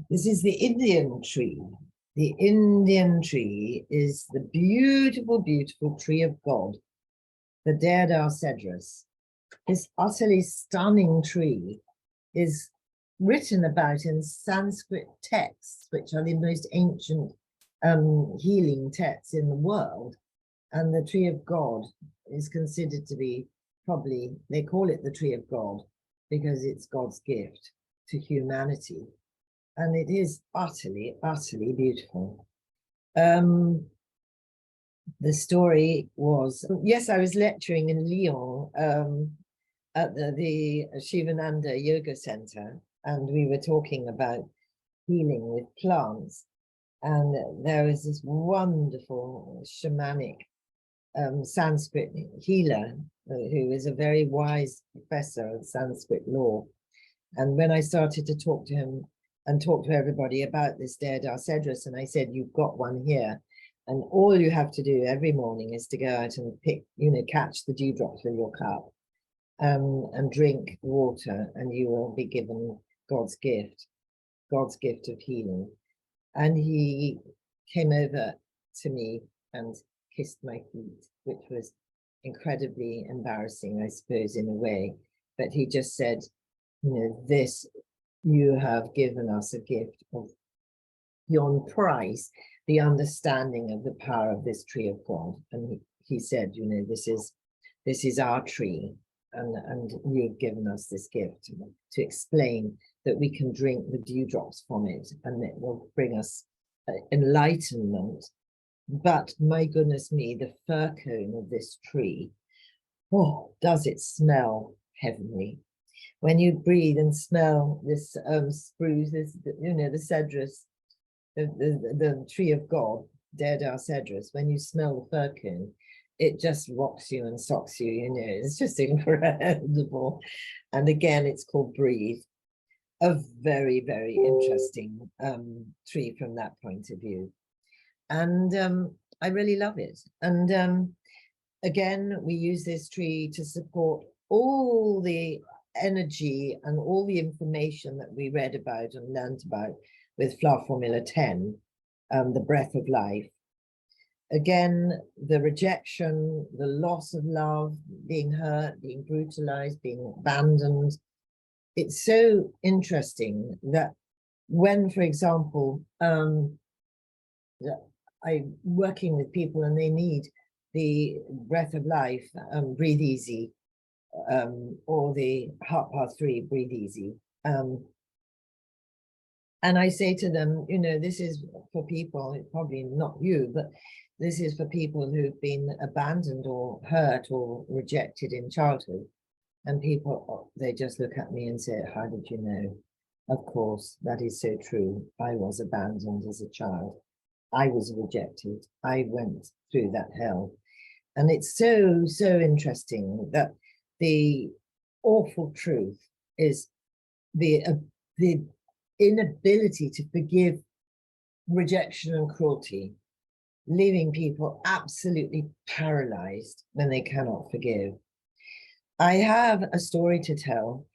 This is the Indian tree. The Indian tree is the beautiful, beautiful tree of God, the Deodar cedrus. This utterly stunning tree is written about in Sanskrit texts, which are the most ancient healing texts in the world. And the tree of God is considered to be probably, they call it the tree of God because it's God's gift to humanity. And it is utterly, utterly beautiful. The story was, yes, I was lecturing in Lyon at the Shivananda Yoga Center, and we were talking about healing with plants. And there was this wonderful shamanic Sanskrit healer who is a very wise professor of Sanskrit law. And when I started to talk to him and talk to everybody about this Deodar cedrus, and I said, you've got one here. And all you have to do every morning is to go out and pick, catch the dewdrops with your cup and drink water, and you will be given God's gift of healing. And he came over to me and kissed my feet, which was incredibly embarrassing, I suppose, in a way. But he just said, this, you have given us a gift of beyond price, the understanding of the power of this tree of God. And he said, this is our tree, and you've given us this gift to explain that we can drink the dewdrops from it, and it will bring us enlightenment. But my goodness me, the fir cone of this tree, oh, does it smell heavenly. When you breathe and smell this spruce, this, the cedrus, the tree of God, Deodar cedrus, when you smell the fir cone, it just rocks you and socks you, it's just incredible. And again, it's called Breathe. A very, very interesting tree from that point of view. And I really love it. And again, we use this tree to support all the energy and all the information that we read about and learned about with Flower Formula 10, the breath of life. Again, the rejection, the loss of love, being hurt, being brutalized, being abandoned. It's so interesting that when, for example, I'm working with people and they need the breath of life, Breathe Easy, or the Heart Path 3, Breathe Easy. And I say to them, this is for people, probably not you, but this is for people who've been abandoned or hurt or rejected in childhood. And people, they just look at me and say, how did you know? Of course, that is so true. I was abandoned as a child. I was rejected. I went through that hell. And it's so, so interesting that the awful truth is the inability to forgive rejection and cruelty, leaving people absolutely paralyzed when they cannot forgive. I have a story to tell,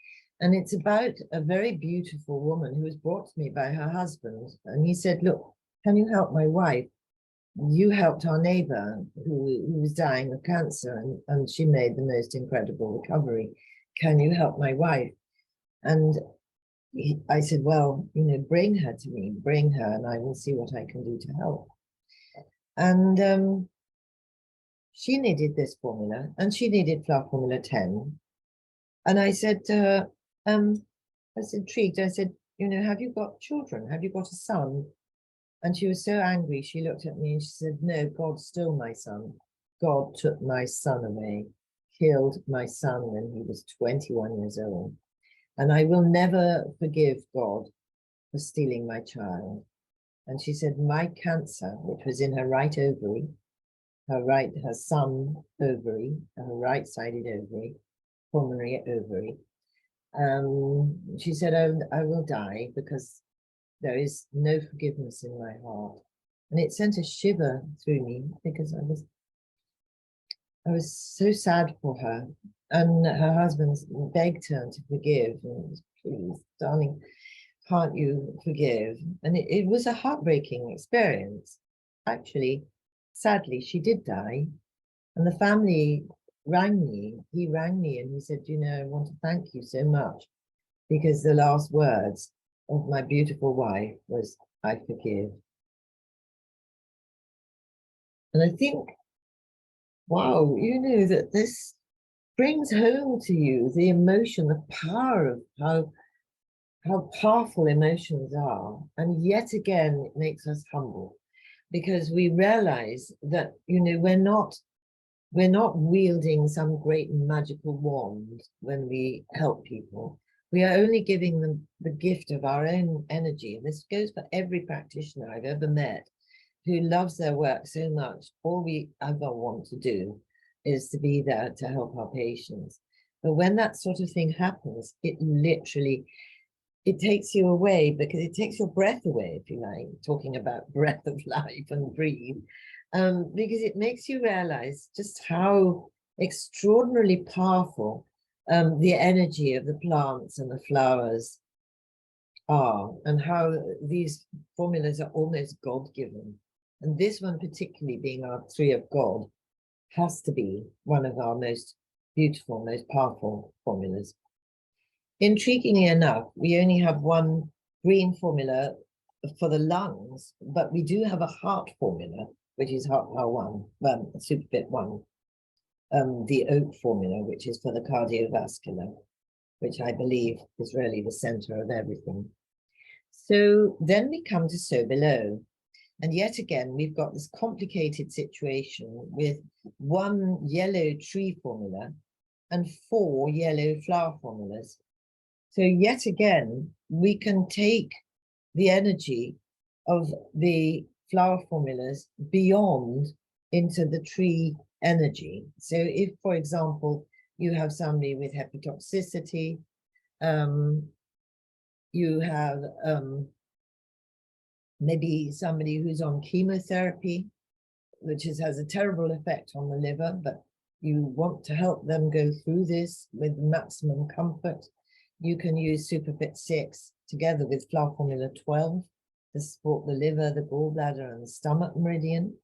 and it's about a very beautiful woman who was brought to me by her husband. And he said, look, can you help my wife? You helped our neighbor who was dying of cancer, and she made the most incredible recovery. Can you help my wife? And I said, well, bring her to me, bring her, and I will see what I can do to help. And she needed this formula, and she needed Flower Formula 10. And I said to her, I was intrigued. I said, have you got children? Have you got a son? And she was so angry. She looked at me and she said, no, God stole my son. God took my son away, killed my son when he was 21 years old. And I will never forgive God for stealing my child. And she said, my cancer, which was in her right ovary, her son ovary, her right-sided ovary, pulmonary ovary. She said, I will die because there is no forgiveness in my heart. And it sent a shiver through me because I was so sad for her. And her husband begged her to forgive. And please, darling, can't you forgive? And it was a heartbreaking experience. Actually, sadly, she did die. And the family rang me. He rang me and he said, you know, I want to thank you so much because the last words of my beautiful wife was, I forgive. And I think, wow, you know, that this brings home to you the emotion, the power of how powerful emotions are. And yet again, it makes us humble because we realize that, you know, we're not wielding some great magical wand when we help people. We are only giving them the gift of our own energy. And this goes for every practitioner I've ever met who loves their work so much. All we ever want to do is to be there to help our patients. But when that sort of thing happens, it literally, it takes you away because it takes your breath away, if you like, talking about breath of life and breathe, because it makes you realize just how extraordinarily powerful the energy of the plants and the flowers are, and how these formulas are almost God-given. And this one particularly being our tree of God has to be one of our most beautiful, most powerful formulas. Intriguingly enough, we only have one green formula for the lungs, but we do have a heart formula, which is heart power 1, Superfit 1, the oak formula, which is for the cardiovascular, which I believe is really the center of everything. So then we come to So Below. And yet again, we've got this complicated situation with one yellow tree formula and 4 yellow flower formulas. So yet again, we can take the energy of the flower formulas beyond into the tree energy. So if, for example, you have somebody with hepatotoxicity, you have maybe somebody who's on chemotherapy, which has a terrible effect on the liver, but you want to help them go through this with maximum comfort, you can use Superfit 6 together with flower formula 12 to support the liver, the gallbladder, and the stomach meridian.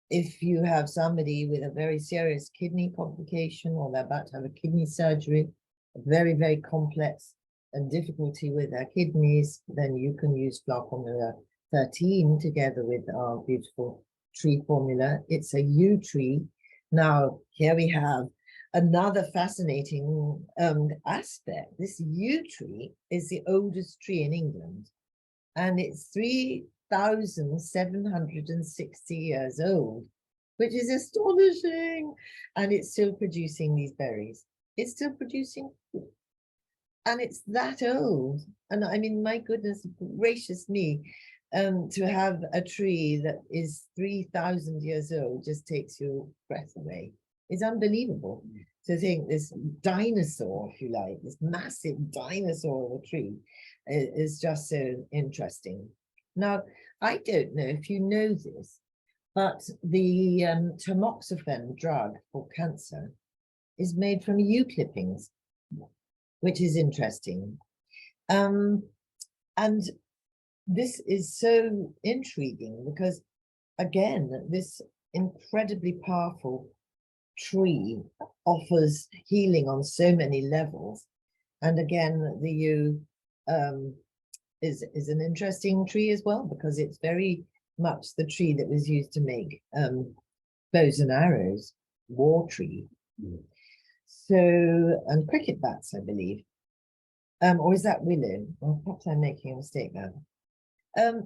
If you have somebody with a very serious kidney complication, or they're about to have a kidney surgery, a very, very complex and difficulty with their kidneys, then you can use flower formula 13 together with our beautiful tree formula. It's a yew tree. Now, here we have another fascinating aspect. This yew tree is the oldest tree in England, and it's 3,760 years old, which is astonishing. And it's still producing these berries. It's still producing fruit. And it's that old. And I mean, my goodness gracious me, to have a tree that is 3,000 years old just takes your breath away. It's unbelievable to think this dinosaur, if you like, this massive dinosaur of a tree is just so interesting. Now, I don't know if you know this, but the tamoxifen drug for cancer is made from yew clippings, which is interesting. And this is so intriguing because, again, this incredibly powerful tree offers healing on so many levels. And again, the yew is an interesting tree as well, because it's very much the tree that was used to make bows and arrows, war tree. So, and cricket bats, I believe. Or is that willow? Well, perhaps I'm making a mistake there.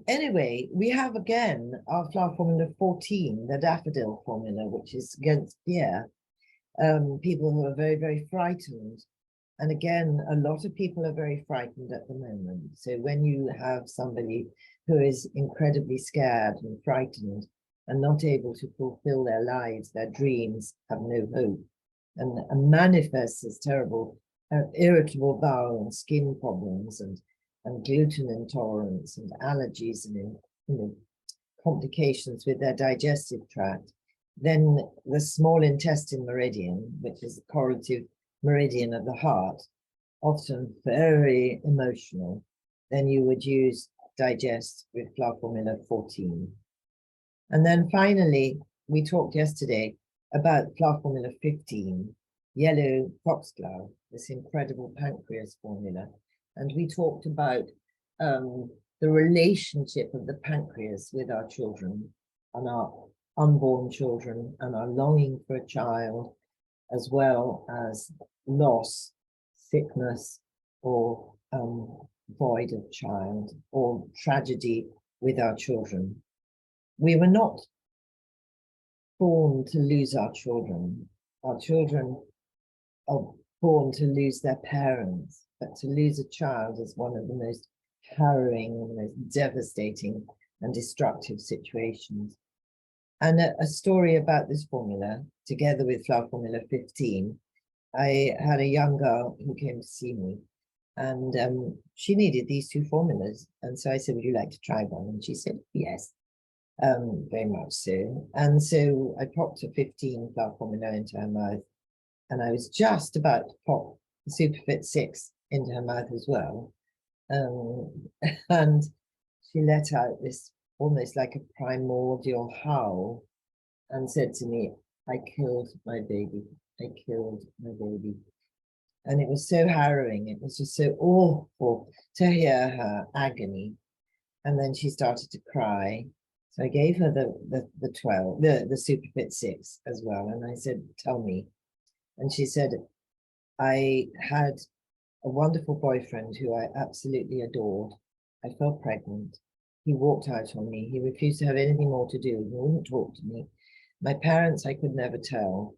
Anyway, we have again our flower formula 14, the daffodil formula, which is against fear. People who are very, very frightened. And again, a lot of people are very frightened at the moment. So when you have somebody who is incredibly scared and frightened and not able to fulfill their lives, their dreams, have no hope, and manifests as terrible irritable bowel and skin problems and gluten intolerance and allergies and complications with their digestive tract, then the small intestine meridian, which is the correlative meridian of the heart, often very emotional, then you would use digest with flower formula 14. And then finally, we talked yesterday about flower formula 15, yellow foxglove, this incredible pancreas formula. And we talked about the relationship of the pancreas with our children and our unborn children and our longing for a child, as well as loss, sickness, or void of child, or tragedy with our children. We were not born to lose our children. Our children are born to lose their parents, but to lose a child is one of the most harrowing and most devastating and destructive situations. And a story about this formula, together with flower formula 15, I had a young girl who came to see me, and she needed these two formulas. And so I said, would you like to try one? And she said, yes, very much so. And so I popped a 15 flower formula into her mouth, and I was just about to pop the Superfit 6 into her mouth as well. And she let out this almost like a primordial howl and said to me, I killed my baby. I killed my baby. And it was so harrowing. It was just so awful to hear her agony. And then she started to cry. So I gave her the Superfit 6 as well. And I said, tell me. And she said, I had a wonderful boyfriend who I absolutely adored. I fell pregnant. He walked out on me. He refused to have anything more to do. He wouldn't talk to me. My parents, I could never tell.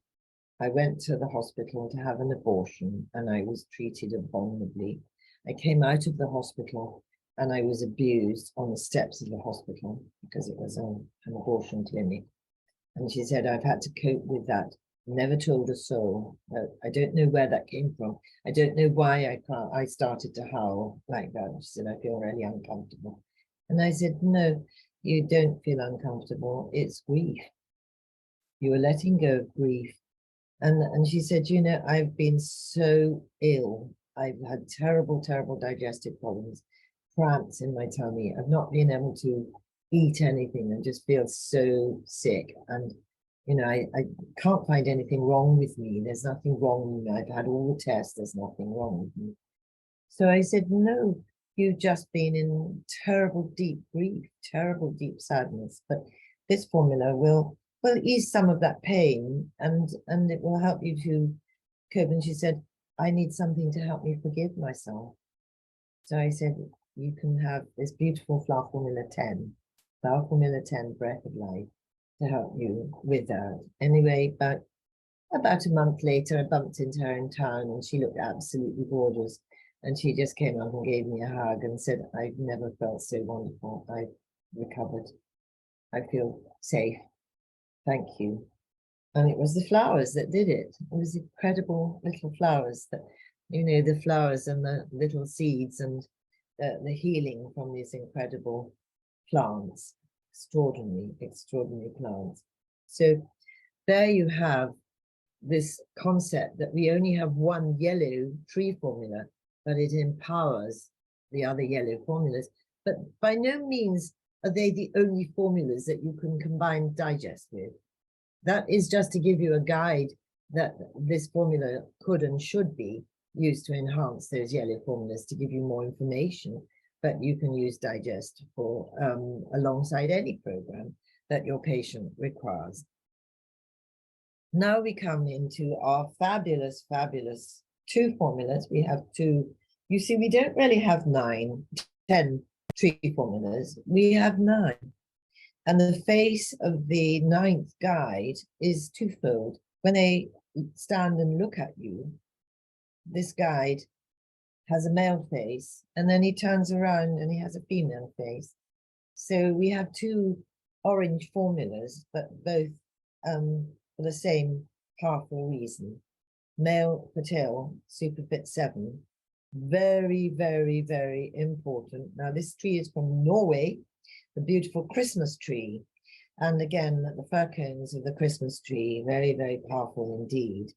I went to the hospital to have an abortion, and I was treated abominably. I came out of the hospital and I was abused on the steps of the hospital because it was an abortion clinic. And she said, I've had to cope with that. Never told a soul. I don't know where that came from. I don't know why I started to howl like that. She said, I feel really uncomfortable. And I said, no, you don't feel uncomfortable. It's grief. You are letting go of grief. And she said, you know, I've been so ill. I've had terrible, terrible digestive problems, cramps in my tummy. I've not been able to eat anything and just feel so sick. And, you know, I can't find anything wrong with me. There's nothing wrong with me. I've had all the tests. There's nothing wrong with me. So I said, no, you've just been in terrible, deep grief, terrible, deep sadness. But this formula will ease some of that pain, and it will help you to cope. And she said, I need something to help me forgive myself. So I said, you can have this beautiful flower formula 10, flower formula 10 breath of life to help you with that. Anyway, about a month later, I bumped into her in town, and she looked absolutely gorgeous. And she just came up and gave me a hug and said, I've never felt so wonderful. I've recovered. I feel safe. Thank you. And it was the flowers that did it. It was incredible little flowers that, you know, the flowers and the little seeds and the healing from these incredible plants. Extraordinary, extraordinary plants. So there you have this concept that we only have one yellow tree formula, but it empowers the other yellow formulas. But by no means are they the only formulas that you can combine digest with. That is just to give you a guide that this formula could and should be used to enhance those yellow formulas, to give you more information. But you can use digest for alongside any program that your patient requires. Now we come into our fabulous, fabulous two formulas. We have two. You see, we don't really have 10 tree formulas. We have 9. And the face of the 9th guide is twofold. When they stand and look at you, this guide has a male face, and then he turns around and he has a female face. So we have 2 orange formulas, but both for the same powerful reason. Male Patil, Superfit 7, very, very, very important. Now this tree is from Norway, the beautiful Christmas tree. And again, the fir cones of the Christmas tree, very, very powerful indeed.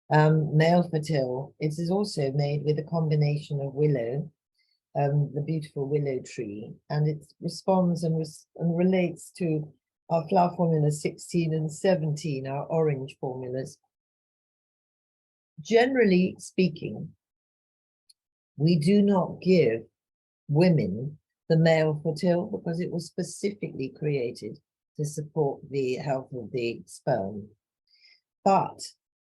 Male Patil, it is also made with a combination of willow, the beautiful willow tree, and it responds and relates to our flower formula 16 and 17, our orange formulas. Generally speaking, we do not give women the male fertile because it was specifically created to support the health of the sperm. But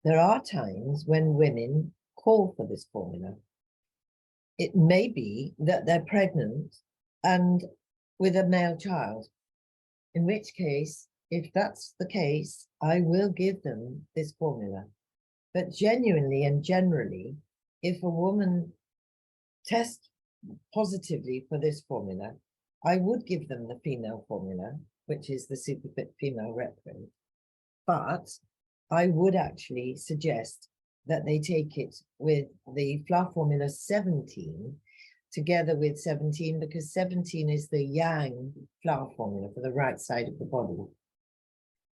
there are times when women call for this formula. It may be that they're pregnant and with a male child, in which case, if that's the case, I will give them this formula. But genuinely and generally, if a woman tests positively for this formula, I would give them the female formula, which is the Superfit female repro. But I would actually suggest that they take it with the flower formula 17 together with 17, because 17 is the yang flower formula for the right side of the body.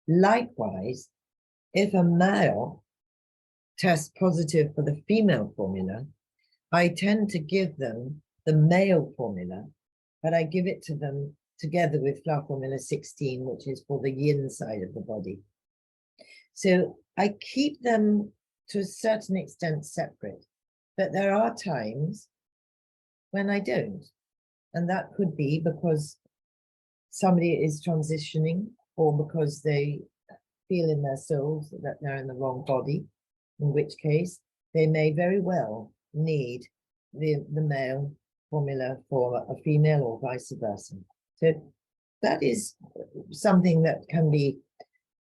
Likewise, if a male tests positive for the female formula, I tend to give them the male formula, but I give it to them together with flower formula 16, which is for the yin side of the body. So I keep them to a certain extent separate, but there are times when I don't. And that could be because somebody is transitioning, or because they feel in their souls that they're in the wrong body, in which case they may very well need the male formula for a female, or vice versa. So that is something that can be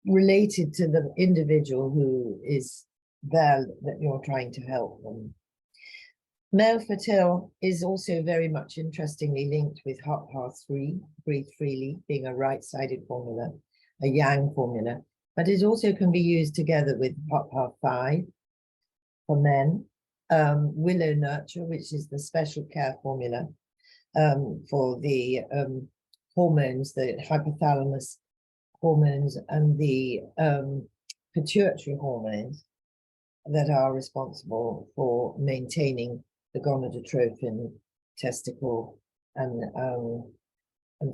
related to the individual who is there, that you're trying to help them. Male fertile is also very much interestingly linked with HeartPath 3, breathe freely, being a right-sided formula, a yang formula, but it also can be used together with HeartPath 5 for men, Willow Nurture, which is the special care formula for the hormones, the hypothalamus hormones and the pituitary hormones that are responsible for maintaining the gonadotrophin, testicle, and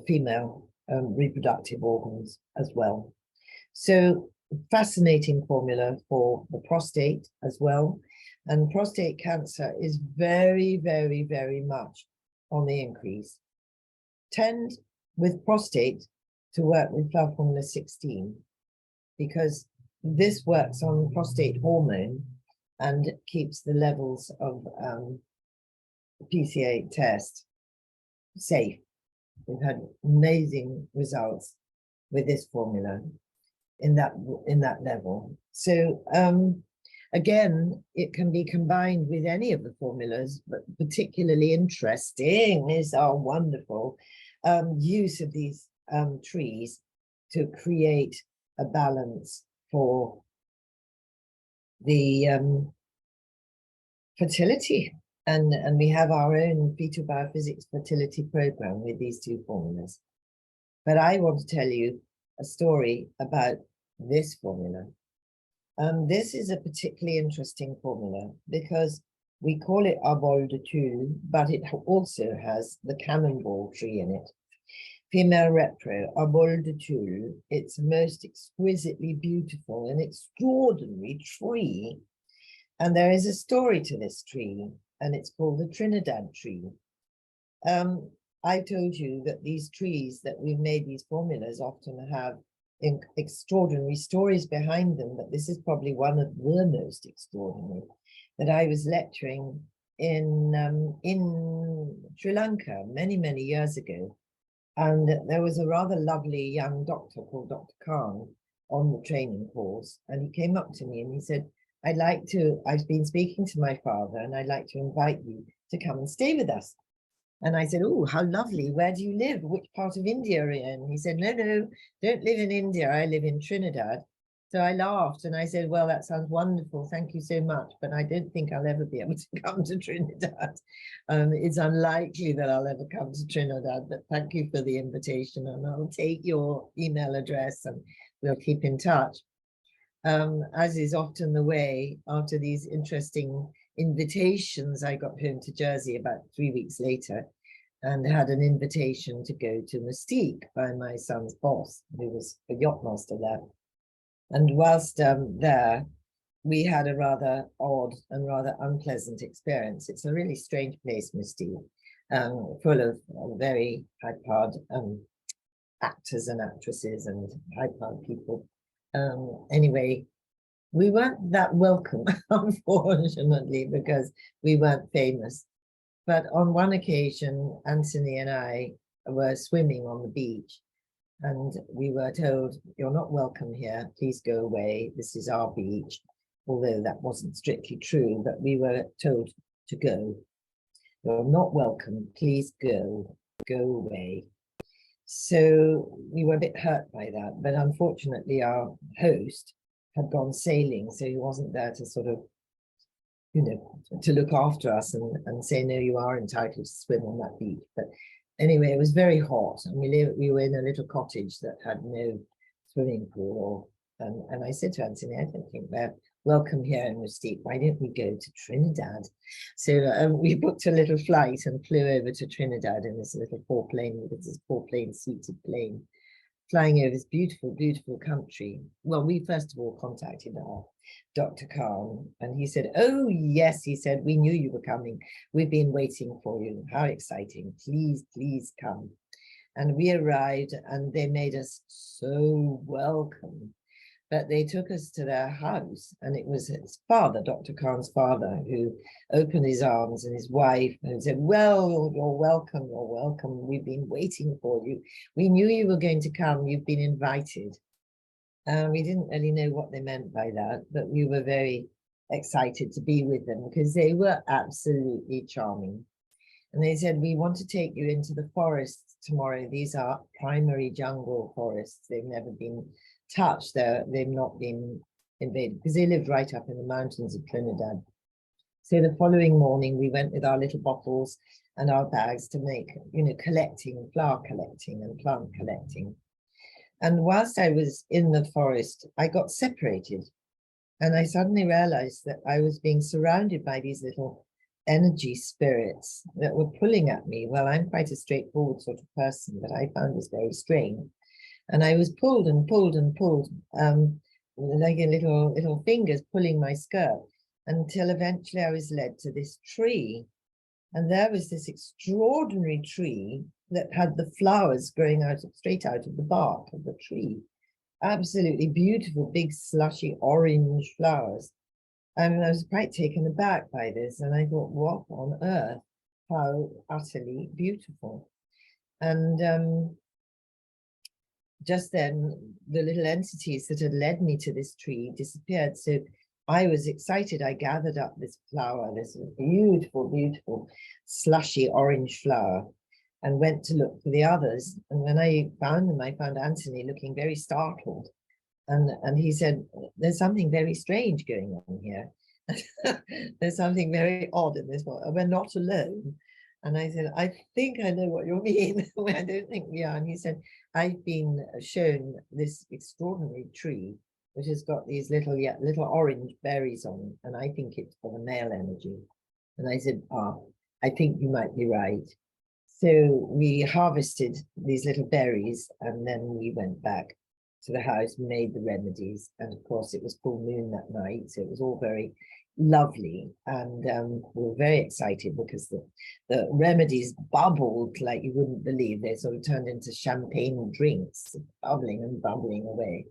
female reproductive organs as well. So fascinating formula for the prostate as well. And prostate cancer is very, very, very much on the increase. Tend with prostate to work with flower formula 16, because this works on prostate hormone and keeps the levels of PSA test safe. We've had amazing results with this formula in that level. So again, it can be combined with any of the formulas, but particularly interesting is our wonderful use of these trees to create a balance for the fertility. And we have our own Phytobiophysics fertility program with these two formulas. But I want to tell you a story about this formula. This is a particularly interesting formula because we call it arbol de tulle, but it also has the cannonball tree in it. Female repro, arbol de tulle, it's most exquisitely beautiful and extraordinary tree. And there is a story to this tree, and it's called the Trinidad tree. I told you that these trees that we've made these formulas often have extraordinary stories behind them, but this is probably one of the most extraordinary. That I was lecturing in Sri Lanka many, many years ago, and there was a rather lovely young doctor called Dr. Khan on the training course, and he came up to me and he said, I've been speaking to my father and I'd like to invite you to come and stay with us. And I said, oh, how lovely. Where do you live? Which part of India are you in? He said, no, don't live in India. I live in Trinidad. So I laughed and I said, well, that sounds wonderful. Thank you so much. But I don't think I'll ever be able to come to Trinidad. It's unlikely that I'll ever come to Trinidad, but thank you for the invitation. And I'll take your email address and we'll keep in touch. As is often the way after these interesting invitations. I got home to Jersey about 3 weeks later and had an invitation to go to Mystique by my son's boss, who was a yachtmaster there. And whilst there, we had a rather odd and rather unpleasant experience. It's a really strange place, Mystique, full of very high-powered actors and actresses and high-powered people. Anyway, we weren't that welcome, unfortunately, because we weren't famous. But on one occasion, Anthony and I were swimming on the beach, and we were told, "You're not welcome here, please go away, this is our beach," although that wasn't strictly true, but we were told to go. "You're not welcome, please go away." So we were a bit hurt by that, but unfortunately our host had gone sailing, so he wasn't there to sort of, you know, to look after us and say, "No, you are entitled to swim on that beach." But anyway, it was very hot, and we were in a little cottage that had no swimming pool. And I said to Anthony, "I don't think we're welcome here in Mystique. Why don't we go to Trinidad?" So we booked a little flight and flew over to Trinidad in this little four-plane seated plane, flying over this beautiful, beautiful country. Well, we first of all contacted our Dr. Khan, and he said, "Oh, yes," he said, "we knew you were coming. We've been waiting for you. How exciting. Please, please come." And we arrived, and they made us so welcome. But they took us to their house, and it was his father, Dr. Khan's father, who opened his arms, and his wife, and said, "Well, you're welcome, you're welcome. We've been waiting for you. We knew you were going to come. You've been invited." We didn't really know what they meant by that, but we were very excited to be with them because they were absolutely charming. And they said, "We want to take you into the forests tomorrow. These are primary jungle forests. They've never been touched. They've not been invaded because they lived right up in the mountains of Trinidad." So the following morning, we went with our little bottles and our bags to make, you know, flower collecting and plant collecting. And whilst I was in the forest, I got separated. And I suddenly realized that I was being surrounded by these little energy spirits that were pulling at me. Well, I'm quite a straightforward sort of person, but I found this very strange. And I was pulled and pulled and pulled, like a little fingers pulling my skirt, until eventually I was led to this tree. And there was this extraordinary tree that had the flowers growing straight out of the bark of the tree. Absolutely beautiful, big, slushy orange flowers. And I was quite taken aback by this. And I thought, what on earth? How utterly beautiful. And just then, the little entities that had led me to this tree disappeared. So I was excited. I gathered up this flower, this beautiful, beautiful, slushy orange flower, and went to look for the others. And when I found them, I found Anthony looking very startled. And he said, "There's something very strange going on here. There's something very odd in this one. We're not alone." And I said, "I think I know what you mean." I don't think we are. And he said, "I've been shown this extraordinary tree, which has got these little orange berries on it, and I think it's for the male energy." And I said, "I think you might be right." So we harvested these little berries, and then we went back to the house, made the remedies, and of course it was full moon that night, so it was all very lovely, and we were very excited because the remedies bubbled like you wouldn't believe. They sort of turned into champagne drinks, bubbling and bubbling away.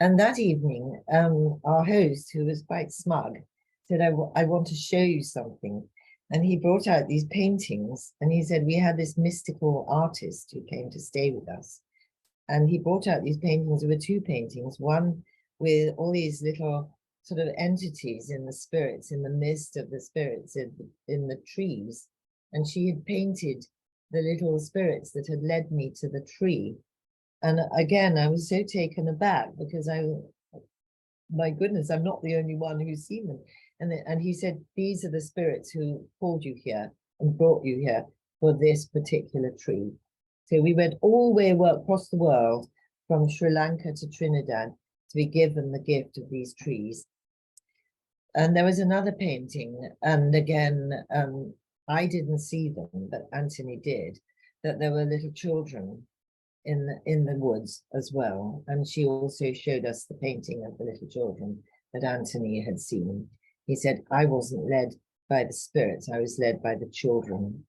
And that evening, our host, who was quite smug, said, I want to show you something." And he brought out these paintings, and he said, "We had this mystical artist who came to stay with us. And he brought out these paintings. There were two paintings, one with all these little sort of entities in the spirits, in the midst of the spirits in the trees. And she had painted the little spirits that had led me to the tree. And again, I was so taken aback because my goodness, I'm not the only one who's seen them. And he said, "These are the spirits who pulled you here and brought you here for this particular tree." So we went all the way across the world from Sri Lanka to Trinidad to be given the gift of these trees. And there was another painting, and again, I didn't see them, but Anthony did, that there were little children in the woods as well. And she also showed us the painting of the little children that Anthony had seen. He said, I wasn't led by the spirits, I was led by the children.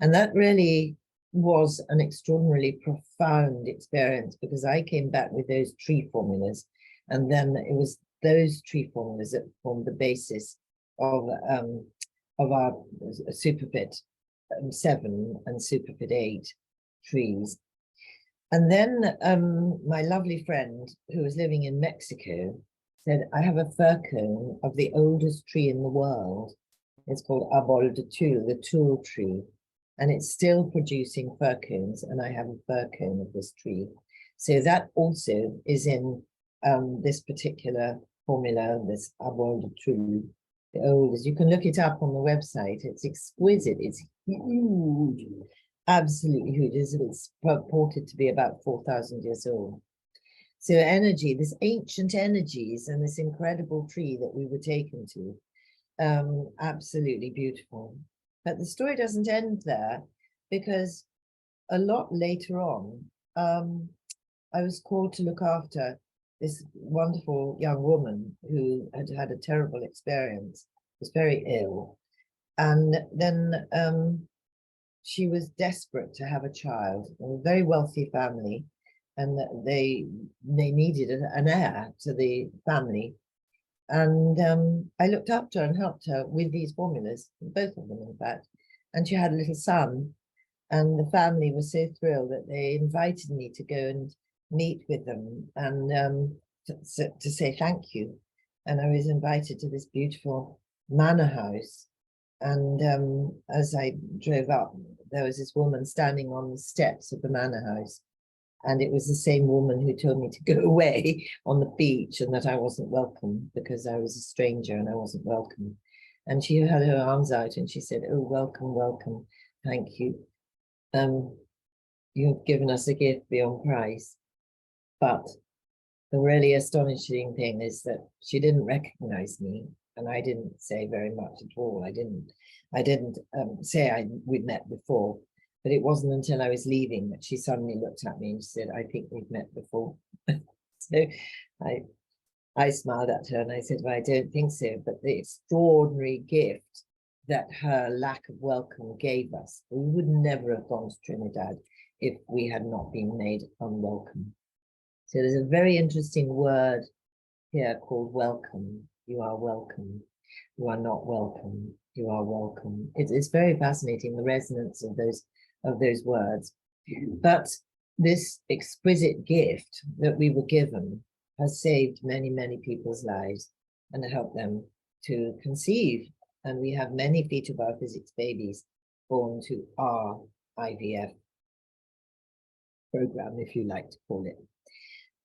And that really was an extraordinarily profound experience, because I came back with those tree formulas, and then it was those tree formulas that formed the basis of our Superfit 7 and Superfit 8 trees. And then my lovely friend who was living in Mexico said, I have a fir cone of the oldest tree in the world. It's called Arbol de Tulle, the Tulle tree. And it's still producing fir cones, and I have a fir cone of this tree. So that also is in this particular formula, this Arbol de Tulle, the oldest. You can look it up on the website. It's exquisite. It's huge, absolutely huge. It's purported to be about 4,000 years old. So energy, this ancient energies, and this incredible tree that we were taken to, absolutely beautiful. But the story doesn't end there, because a lot later on, I was called to look after this wonderful young woman who had had a terrible experience, was very ill. And then she was desperate to have a child, a very wealthy family, and they needed an heir to the family. And I looked up to her and helped her with these formulas, both of them, in fact. And she had a little son, and the family was so thrilled that they invited me to go and meet with them and to say thank you. And I was invited to this beautiful manor house. And as I drove up, there was this woman standing on the steps of the manor house. And it was the same woman who told me to go away on the beach, and that I wasn't welcome because I was a stranger and I wasn't welcome. And she had her arms out and she said, oh, welcome, welcome. Thank you. You've given us a gift beyond price. But the really astonishing thing is that she didn't recognize me, and I didn't say very much at all. I didn't say we'd met before. But it wasn't until I was leaving that she suddenly looked at me and said, I think we've met before. So I smiled at her and I said, well, I don't think so. But the extraordinary gift that her lack of welcome gave us, we would never have gone to Trinidad if we had not been made unwelcome. So there's a very interesting word here called welcome. You are welcome. You are not welcome. You are welcome. It's very fascinating, the resonance of those words. But this exquisite gift that we were given has saved many, many people's lives and helped them to conceive. And we have many Phytobiophysics babies born to our IVF program, if you like to call it.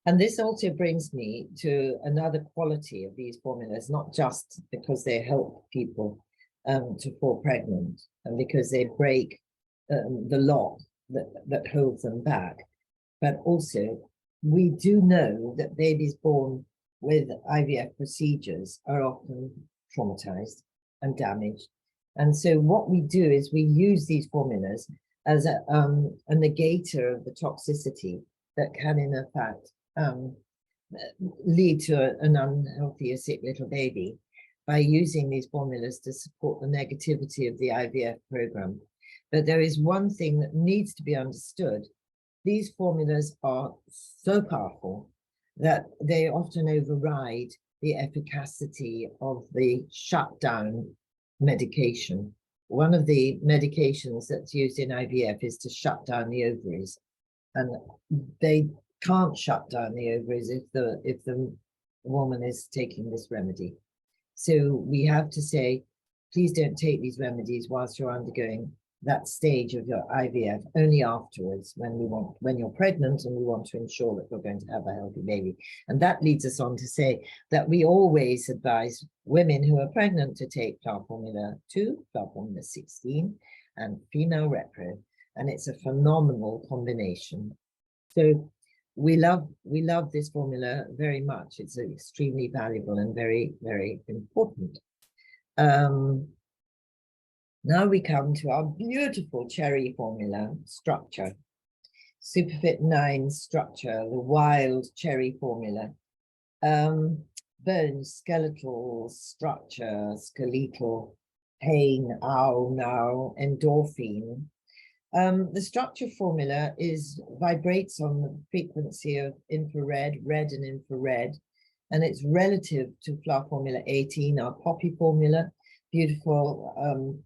And this also brings me to another quality of these formulas, not just because they help people to fall pregnant and because they break the lock that holds them back, but also we do know that babies born with IVF procedures are often traumatized and damaged. And so what we do is we use these formulas as a negator of the toxicity that can, in fact, lead to an unhealthy or sick little baby by using these formulas to support the negativity of the IVF program. But there is one thing that needs to be understood. These formulas are so powerful that they often override the efficacy of the shutdown medication. One of the medications that's used in IVF is to shut down the ovaries, and they can't shut down the ovaries if the woman is taking this remedy. So we have to say, please don't take these remedies whilst you're undergoing that stage of your IVF, only afterwards when you're pregnant and we want to ensure that we're going to have a healthy baby. And that leads us on to say that we always advise women who are pregnant to take plant formula 2, plant formula 16, and female repro. And it's a phenomenal combination. So we love this formula very much. It's extremely valuable and very, very important. Now we come to our beautiful cherry formula structure. Superfit 9 structure, the wild cherry formula. Bone, skeletal structure, skeletal, pain, ow, now, endorphin. The structure formula vibrates on the frequency of infrared, red and infrared, and it's relative to flower formula 18, our poppy formula, beautiful,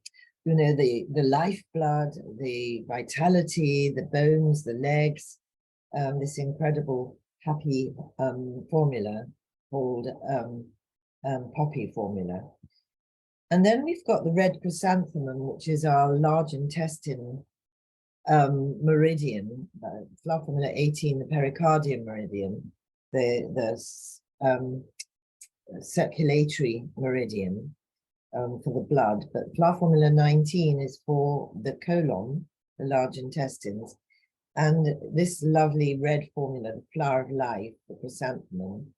you know, the lifeblood, the vitality, the bones, the legs, this incredible happy formula called poppy formula. And then we've got the red chrysanthemum, which is our large intestine meridian, flower formula 18, the pericardium meridian, the circulatory meridian for the blood, but flower formula 19 is for the colon, the large intestines, and this lovely red formula, the flower of life, the chrysanthemum,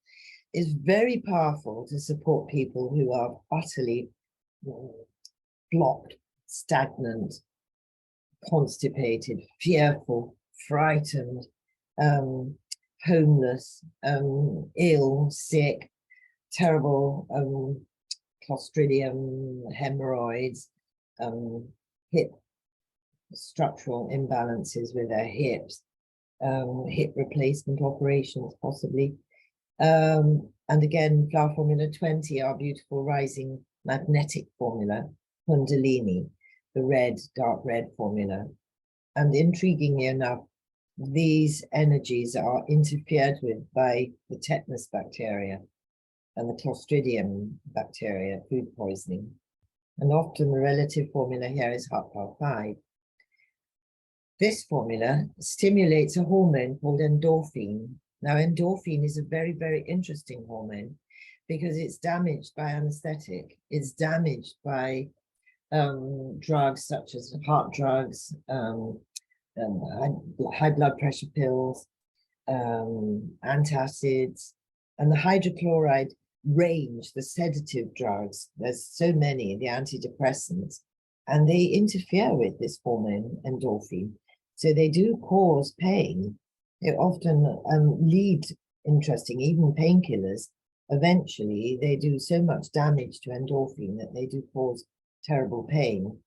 is very powerful to support people who are utterly blocked, stagnant, constipated, fearful, frightened, homeless, ill, sick, terrible Clostridium, hemorrhoids, hip structural imbalances with their hips, hip replacement operations possibly. And again, flower formula 20, our beautiful rising magnetic formula, Kundalini, the red, dark red formula. And intriguingly enough, these energies are interfered with by the tetanus bacteria and the Clostridium bacteria, food poisoning. And often the relative formula here is heart power 5. This formula stimulates a hormone called endorphin. Now, endorphin is a very, very interesting hormone because it's damaged by anesthetic. It's damaged by drugs such as heart drugs, high blood pressure pills, antacids, and the hydrochloride range, the sedative drugs. There's so many, the antidepressants, and they interfere with this hormone, endorphin. So they do cause pain. They often lead, interesting, even painkillers. Eventually, they do so much damage to endorphin that they do cause terrible pain.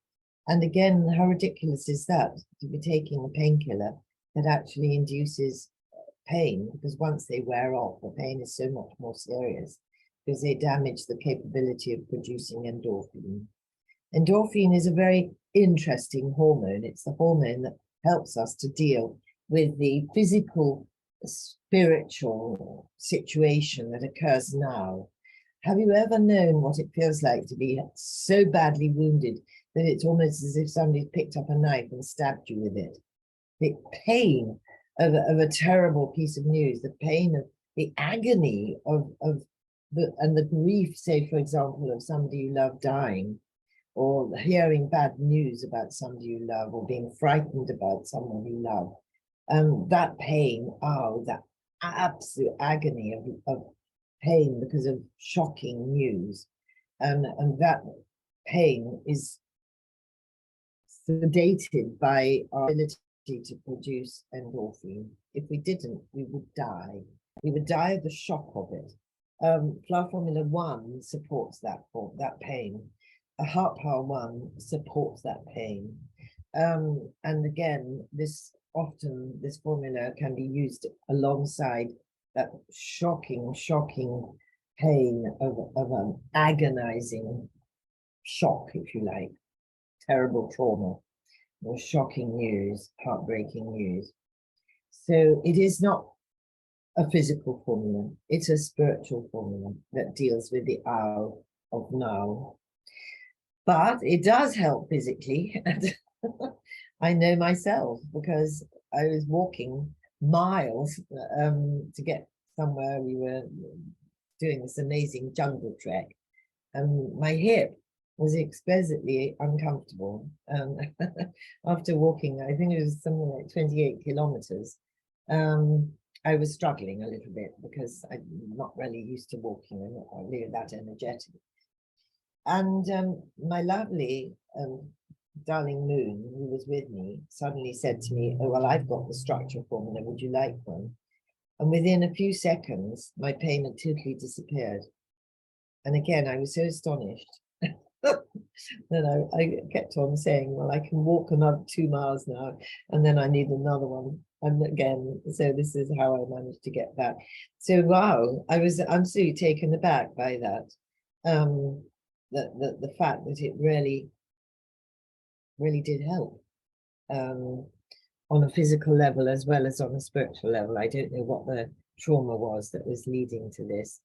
And again, how ridiculous is that, to be taking a painkiller that actually induces pain, because once they wear off, the pain is so much more serious because they damage the capability of producing endorphin. Endorphin is a very interesting hormone. It's the hormone that helps us to deal with the physical, spiritual situation that occurs now. Have you ever known what it feels like to be so badly wounded that it's almost as if somebody picked up a knife and stabbed you with it? The pain of a terrible piece of news, the pain of the agony of the grief, say, for example, of somebody you love dying, or hearing bad news about somebody you love, or being frightened about someone you love. That pain, that absolute agony of pain because of shocking news. And that pain is sedated by our ability to produce endorphin. If we didn't, we would die. We would die of the shock of it. Flower formula 1 supports that pain. A heart power 1 supports that pain. And again, this formula can be used alongside that shocking pain of an agonizing shock, if you like, terrible trauma, or shocking news, heartbreaking news. So it is not a physical formula, it's a spiritual formula that deals with the ow of now. But it does help physically. I know myself, because I was walking miles to get somewhere. We were doing this amazing jungle trek, and my hip was exquisitely uncomfortable. After walking, I think it was something like 28 kilometers. I was struggling a little bit because I'm not really used to walking and not really that energetic. And my lovely darling Moon, who was with me, suddenly said to me, "Oh, well, I've got the structure formula. Would you like one?" And within a few seconds, my pain had totally disappeared. And again, I was so astonished that I kept on saying, well, I can walk another 2 miles now, and then I need another one. And again, so this is how I managed to get that. So wow, I was absolutely taken aback by that. The fact that it really did help on a physical level as well as on a spiritual level. I don't know what the trauma was that was leading to this.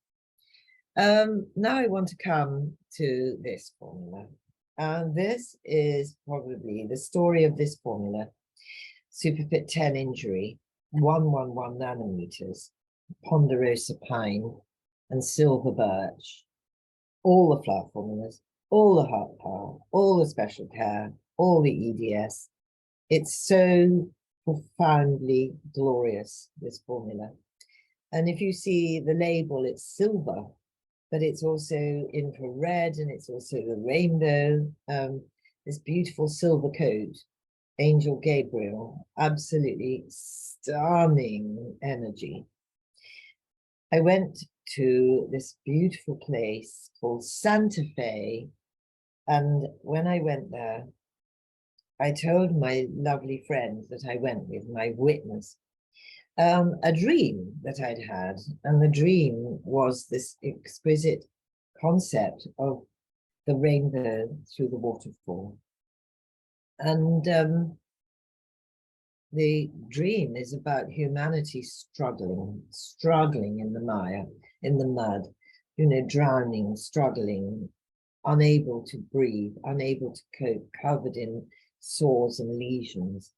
Now I want to come to this formula. And this is probably the story of this formula. Superfit 10 injury, 111 nanometers, ponderosa pine, and silver birch. All the flower formulas, all the heart power, all the special care, all the EDS. It's so profoundly glorious, this formula. And if you see the label, it's silver, but it's also infrared, and it's also the rainbow, this beautiful silver coat, Angel Gabriel, absolutely stunning energy. I went to this beautiful place called Santa Fe, and when I went there, I told my lovely friend that I went with, my witness, a dream that I'd had. And the dream was this exquisite concept of the rainbow through the waterfall. And the dream is about humanity struggling in the mire, in the mud, you know, drowning, struggling, unable to breathe, unable to cope, covered in sores and lesions.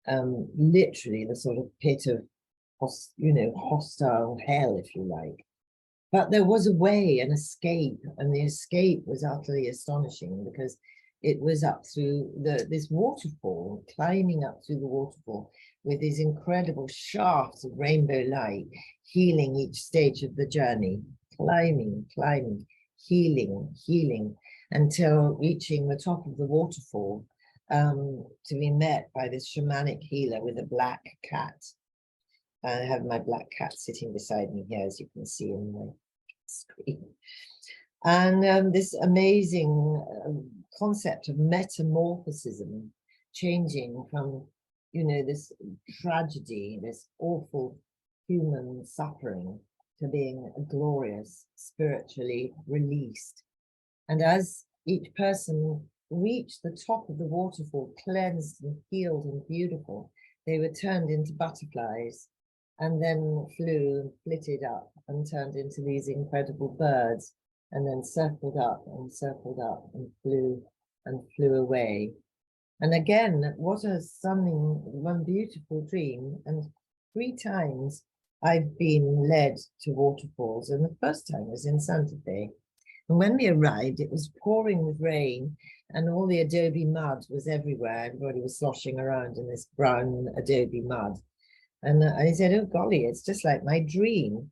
Literally the sort of pit of, you know, hostile hell, if you like. But there was a way, an escape, and the escape was utterly astonishing because it was up through this waterfall, climbing up through the waterfall with these incredible shafts of rainbow light, healing each stage of the journey, climbing, healing, until reaching the top of the waterfall, to be met by this shamanic healer with a black cat. I have my black cat sitting beside me here, as you can see in my screen. And this amazing concept of metamorphosism, changing from, you know, this tragedy, this awful human suffering, to being glorious, spiritually released. And as each person reached the top of the waterfall, cleansed and healed and beautiful, they were turned into butterflies, and then flew and flitted up and turned into these incredible birds, and then circled up and flew away. And again, what a stunning, one beautiful dream. And 3 times I've been led to waterfalls, and the first time was in Santa Fe. And when we arrived, it was pouring with rain, and all the adobe mud was everywhere. Everybody was sloshing around in this brown adobe mud. And I said, oh golly, it's just like my dream.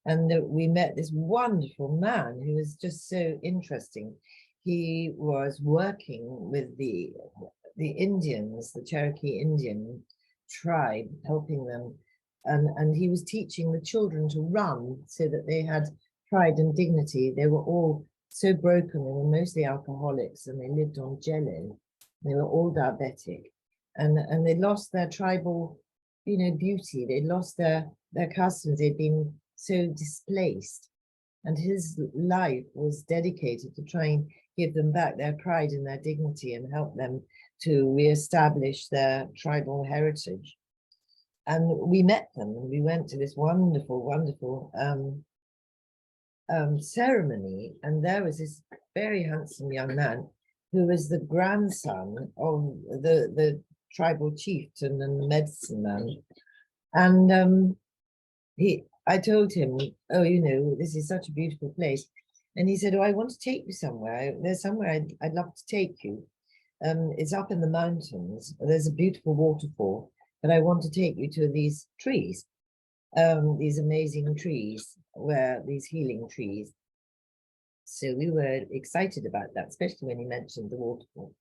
And we met this wonderful man who was just so interesting. He was working with the Indians, the Cherokee Indian tribe, helping them. And he was teaching the children to run so that they had pride and dignity. They were all so broken. They were mostly alcoholics, and they lived on Jello. They were all diabetic. And they lost their tribal, you know, beauty. They lost their customs. They'd been so displaced, and his life was dedicated to try and give them back their pride and their dignity and help them to reestablish their tribal heritage. And we met them, and we went to this wonderful ceremony, and there was this very handsome young man who was the grandson of the tribal chieftain and the medicine man. And I told him, oh, you know, this is such a beautiful place. And he said, oh, I want to take you somewhere. There's somewhere I'd love to take you. It's up in the mountains. There's a beautiful waterfall, but I want to take you to these trees. these amazing trees, where these healing trees. So we were excited about that, especially when he mentioned the waterfall.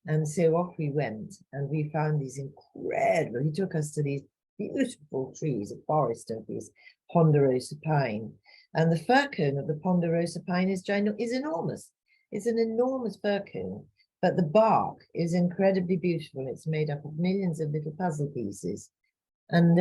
And so off we went, and we found these incredible, he took us to these beautiful trees, a forest of these ponderosa pine. And the fir cone of the ponderosa pine is enormous. It's an enormous fir cone, but the bark is incredibly beautiful. It's made up of millions of little puzzle pieces. And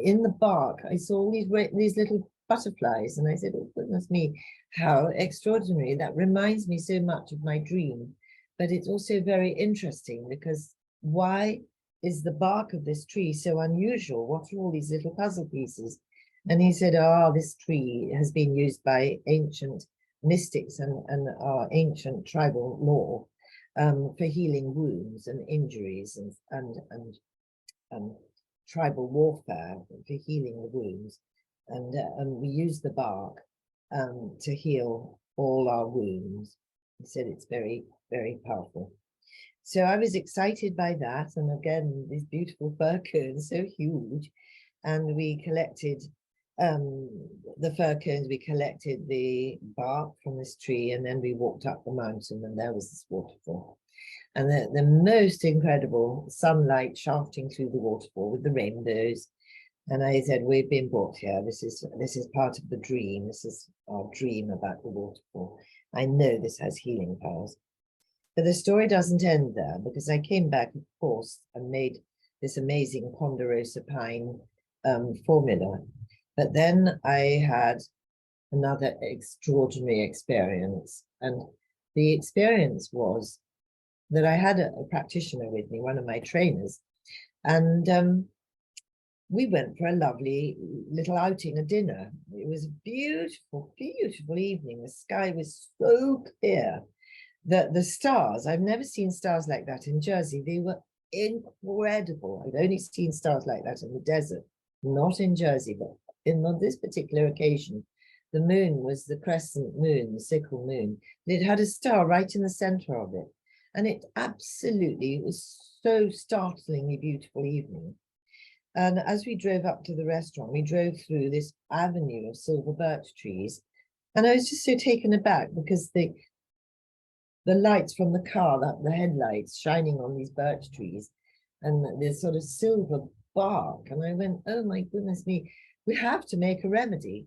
in the bark, I saw all these little butterflies, and I said, oh, goodness me, how extraordinary. That reminds me so much of my dream. But it's also very interesting because why is the bark of this tree so unusual? What are all these little puzzle pieces? And he said, this tree has been used by ancient mystics and our ancient tribal law for healing wounds and injuries and tribal warfare for healing the wounds. And we use the bark to heal all our wounds. He said it's very, very powerful. So I was excited by that. And again, these beautiful fir cones, so huge. And we collected the fir cones, we collected the bark from this tree, and then we walked up the mountain, and there was this waterfall. And the most incredible sunlight shafting through the waterfall with the rainbows. And I said, we've been brought here. This is part of the dream. This is our dream about the waterfall. I know this has healing powers. But the story doesn't end there, because I came back, of course, and made this amazing ponderosa pine formula. But then I had another extraordinary experience. And the experience was that I had a practitioner with me, one of my trainers, and we went for a lovely little outing, a dinner. It was a beautiful, beautiful evening. The sky was so clear that the stars, I've never seen stars like that in Jersey. They were incredible. I've only seen stars like that in the desert, not in Jersey, but on this particular occasion, the moon was the crescent moon, the sickle moon. It had a star right in the center of it. And it absolutely was so startlingly beautiful evening. And as we drove up to the restaurant, we drove through this avenue of silver birch trees. And I was just so taken aback because the lights from the car, the headlights shining on these birch trees and this sort of silver bark. And I went, oh my goodness me, we have to make a remedy.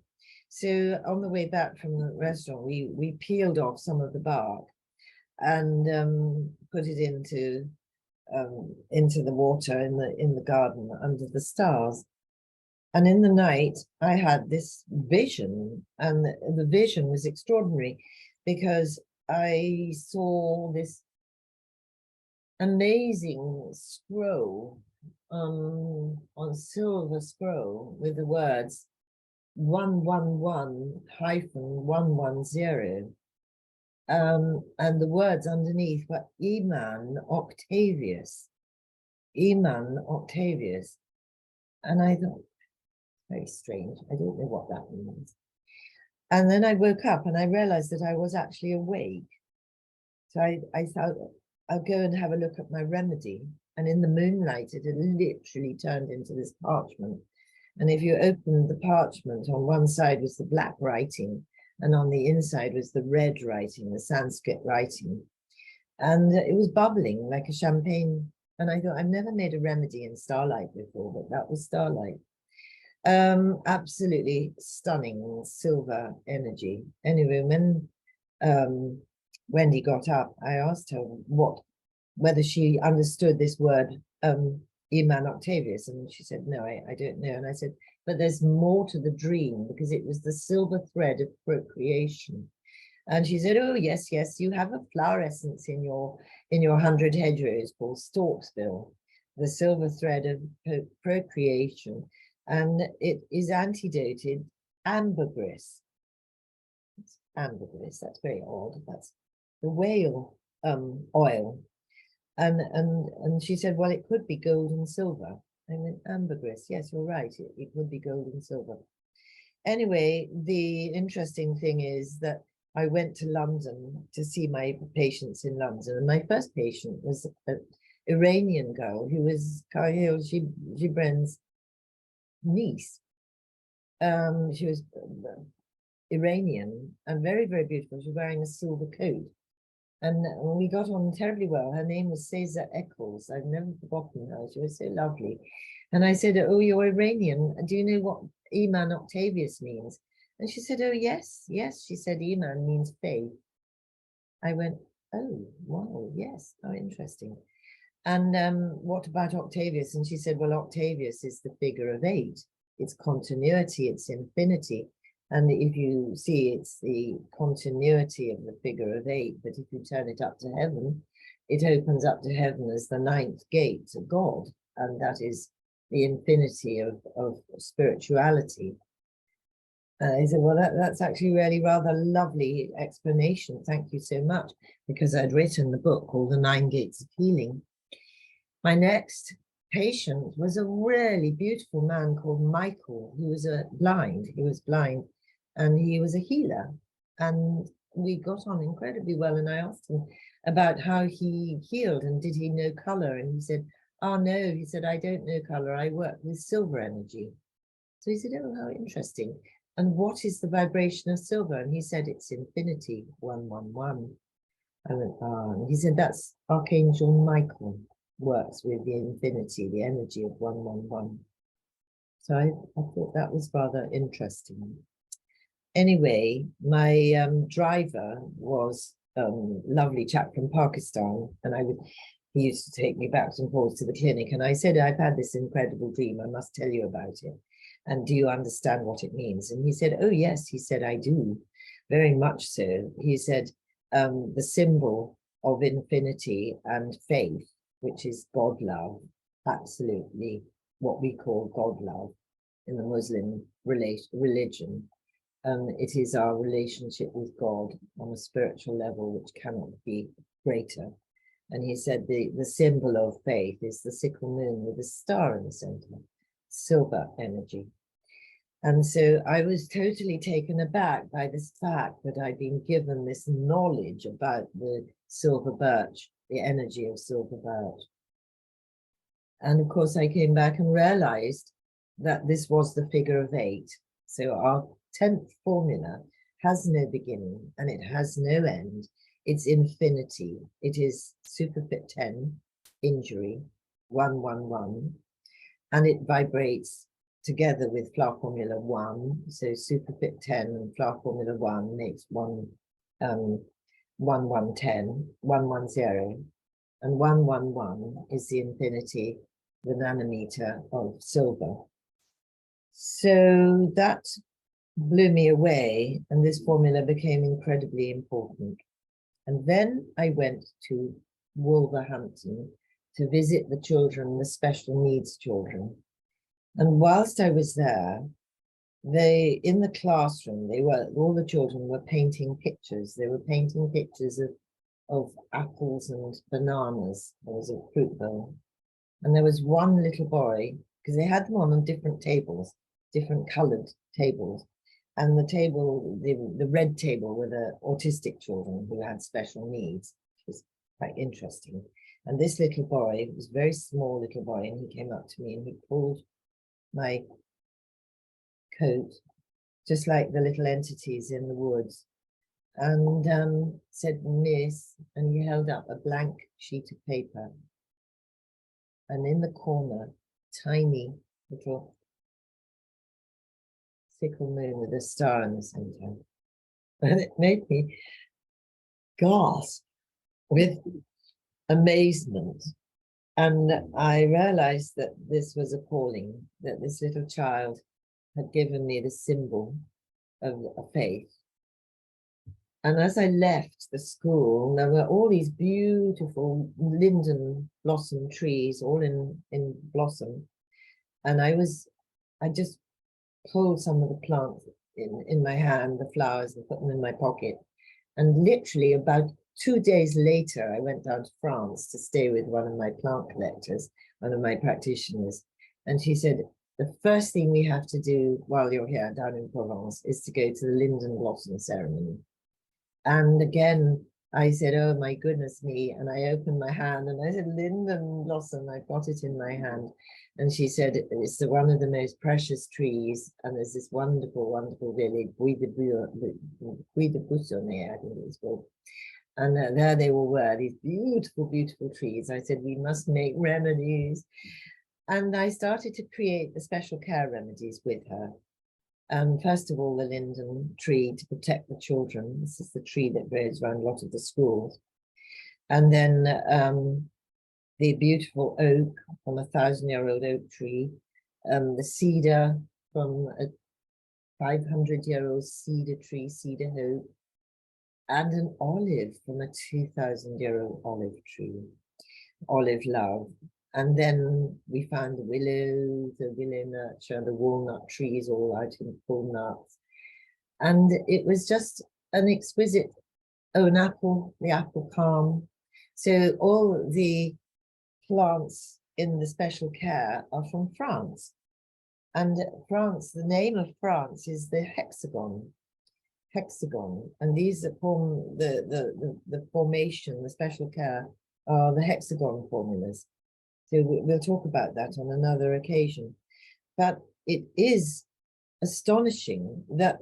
So on the way back from the restaurant, we peeled off some of the bark and put it into the water in the garden under the stars. And in the night, I had this vision, and the vision was extraordinary because I saw this amazing scroll on silver scroll with the words 111-110. And the words underneath were Eman Octavius. Eman Octavius. And I thought, very strange. I don't know what that means. And then I woke up and I realized that I was actually awake. So I thought, I'll go and have a look at my remedy. And in the moonlight, it had literally turned into this parchment. And if you opened the parchment, on one side was the black writing, and on the inside was the red writing, the Sanskrit writing. And it was bubbling like a champagne. And I thought, I've never made a remedy in starlight before, but that was starlight. Absolutely stunning silver energy. Anyway, when Wendy got up, I asked her whether she understood this word, Eman Octavius, and she said, no, I don't know. And I said, but there's more to the dream, because it was the silver thread of procreation. And she said, oh, yes, you have a flower essence in your 100 hedgerows called Storksbill, the silver thread of procreation. And it is antidoted ambergris. It's ambergris, that's very odd. That's the whale oil. And she said, well, it could be gold and silver. I went, ambergris, yes, you're right, it would be gold and silver. Anyway, the interesting thing is that I went to London to see my patients in London, and my first patient was an Iranian girl who was Khalil Gibran's niece. She was Iranian and very, very beautiful. She was wearing a silver coat. And we got on terribly well. Her name was Cesar Eccles. I've never forgotten her. She was so lovely. And I said, oh, you're Iranian. Do you know what Iman Octavius means? And she said, oh, yes, yes. She said, Iman means faith. I went, oh, wow, yes, how interesting. And what about Octavius? And she said, well, Octavius is the figure of 8. It's continuity, it's infinity. And if you see, it's the continuity of the figure of 8, but if you turn it up to heaven, it opens up to heaven as the 9th gate to God. And that is the infinity of spirituality. I said, well, that's actually really rather lovely explanation. Thank you so much, because I'd written the book called The 9 Gates of Healing. My next patient was a really beautiful man called Michael, who was blind. He was blind, and he was a healer. And we got on incredibly well. And I asked him about how he healed and did he know color? And he said, oh, no, he said, I don't know color. I work with silver energy. So he said, oh, how interesting. And what is the vibration of silver? And he said, it's infinity, 111. I went, ah, and he said, that's Archangel Michael works with the infinity, the energy of 111. So I thought that was rather interesting. Anyway, my driver was a lovely chap from Pakistan, and he used to take me back and forth to the clinic. And I said, I've had this incredible dream. I must tell you about it. And do you understand what it means? And he said, oh, yes. He said, I do, very much so. He said, the symbol of infinity and faith, which is God love, absolutely what we call God love in the Muslim religion. It is our relationship with God on a spiritual level, which cannot be greater. And he said the symbol of faith is the sickle moon with a star in the center, silver energy. And so I was totally taken aback by this fact that I'd been given this knowledge about the silver birch, the energy of silver birch. And of course, I came back and realized that this was the figure of 8. So our 10th formula has no beginning and it has no end. It's infinity. It is Superfit 10, injury, 111, and it vibrates together with flower formula 1. So Superfit 10 and flower formula 1 makes 1110, 110, and 111 is the infinity, the nanometer of silver. So that blew me away, and this formula became incredibly important. And then I went to Wolverhampton to visit the children, the special needs children. And whilst I was there, in the classroom, all the children were painting pictures. They were painting pictures of apples and bananas. There was a fruit bowl. And there was one little boy, because they had them on different tables, different colored tables. And the table, the red table, were the autistic children who had special needs, which was quite interesting. And this little boy was a very small little boy, and he came up to me and he pulled my coat, just like the little entities in the woods, and said, Miss, and he held up a blank sheet of paper. And in the corner, tiny little sickle moon with a star in the center. And it made me gasp with amazement. And I realized that this was a calling, that this little child had given me the symbol of faith. And as I left the school, there were all these beautiful linden blossom trees, all in blossom. And I just pulled some of the plants in my hand, the flowers, and put them in my pocket. And literally about 2 days later, I went down to France to stay with one of my plant collectors, one of my practitioners. And she said, the first thing we have to do while you're here down in Provence is to go to the linden blossom ceremony. And again, I said, oh my goodness me. And I opened my hand and I said, linden blossom, I've got it in my hand. And she said, it's one of the most precious trees. And there's this wonderful, wonderful village, Puy de Buissonnet, I think it was called. And there they all were, these beautiful, beautiful trees. I said, we must make remedies. And I started to create the special care remedies with her. First of all, the linden tree to protect the children. This is the tree that grows around a lot of the schools. And then the beautiful oak from a 1,000-year-old oak tree, the cedar from a 500-year-old cedar tree, cedar oak, and an olive from a 2,000-year-old olive tree, olive love. And then we found the willow nurture, the walnut trees all out in full nuts. And it was just an exquisite, oh, an apple, the apple palm. So all the plants in the special care are from France. And France, the name of France is the hexagon. And these form the formation, the special care are the hexagon formulas. So we'll talk about that on another occasion. But it is astonishing that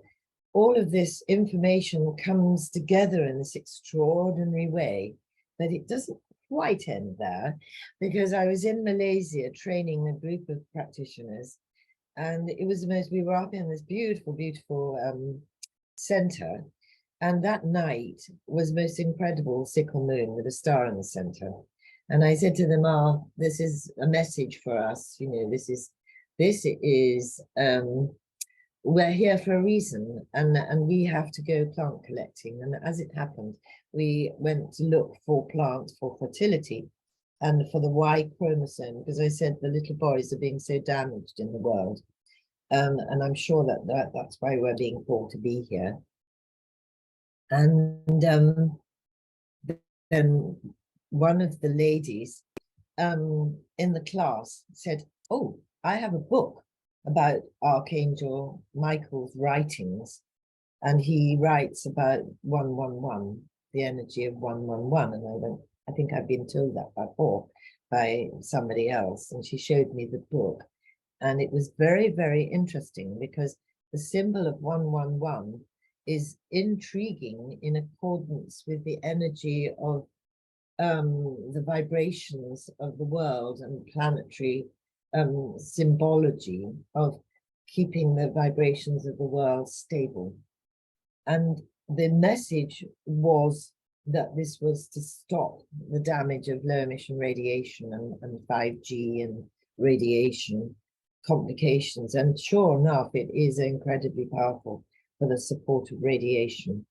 all of this information comes together in this extraordinary way, but it doesn't quite end there, because I was in Malaysia training a group of practitioners, and it was the most, we were up in this beautiful, beautiful center, and that night was most incredible sickle moon with a star in the center. And I said to them, oh, this is a message for us, you know, this is we're here for a reason, and we have to go plant collecting. And as it happened, we went to look for plants for fertility and for the Y chromosome, because I said the little boys are being so damaged in the world. And I'm sure that's why we're being called to be here. And then one of the ladies in the class said, oh, I have a book about Archangel Michael's writings, and he writes about 111, the energy of 111. And I went, I think I've been told that before by somebody else. And she showed me the book, and it was very, very interesting, because the symbol of 111 is intriguing in accordance with the energy of the vibrations of the world and planetary symbology of keeping the vibrations of the world stable. And the message was that this was to stop the damage of low emission radiation and 5G and radiation complications. And sure enough, it is incredibly powerful for the support of radiation.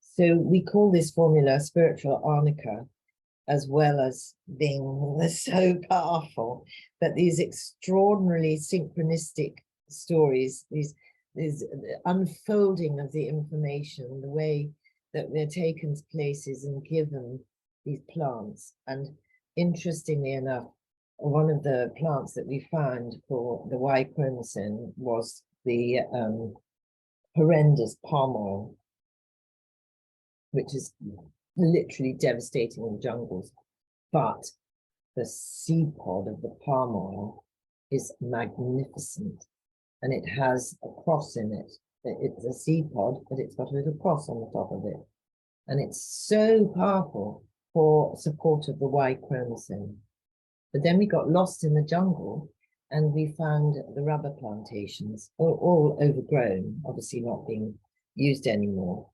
So we call this formula spiritual arnica, as well as being so powerful. But these extraordinarily synchronistic stories, these unfolding of the information, the way that they're taken to places and given these plants. And interestingly enough, one of the plants that we found for the Y chromosome was the horrendous palm oil, which is literally devastating in the jungles. But the seed pod of the palm oil is magnificent, and it has a cross in it. It's a seed pod, but it's got a little cross on the top of it, and it's so powerful for support of the Y chromosome. But then we got lost in the jungle, and we found the rubber plantations, all overgrown, obviously not being used anymore.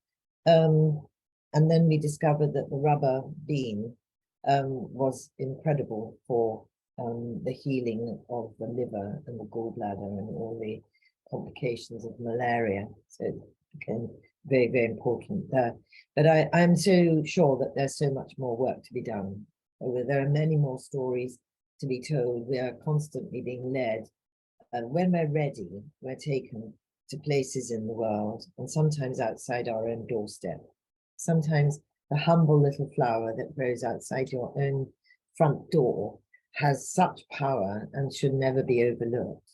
And then we discovered that the rubber bean was incredible for the healing of the liver and the gallbladder and all the complications of malaria. So it became very, very important there. But I'm so sure that there's so much more work to be done. There are many more stories to be told. We are constantly being led. And when we're ready, we're taken to places in the world, and sometimes outside our own doorstep. Sometimes the humble little flower that grows outside your own front door has such power and should never be overlooked.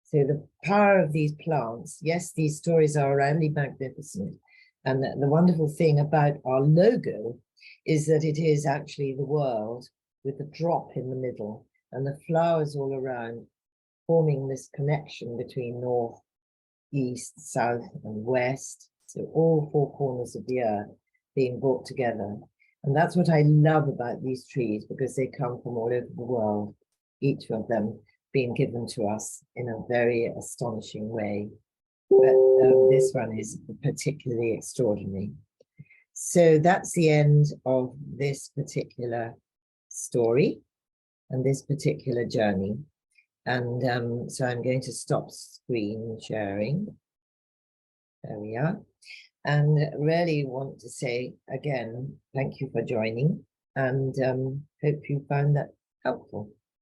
So the power of these plants, yes, these stories are really magnificent. And the wonderful thing about our logo is that it is actually the world with the drop in the middle and the flowers all around, forming this connection between north, east, south, and west. So all four corners of the earth being brought together. And that's what I love about these trees, because they come from all over the world, each of them being given to us in a very astonishing way. But this one is particularly extraordinary. So that's the end of this particular story and this particular journey. And so I'm going to stop screen sharing. There we are. And really want to say again, thank you for joining, and hope you found that helpful.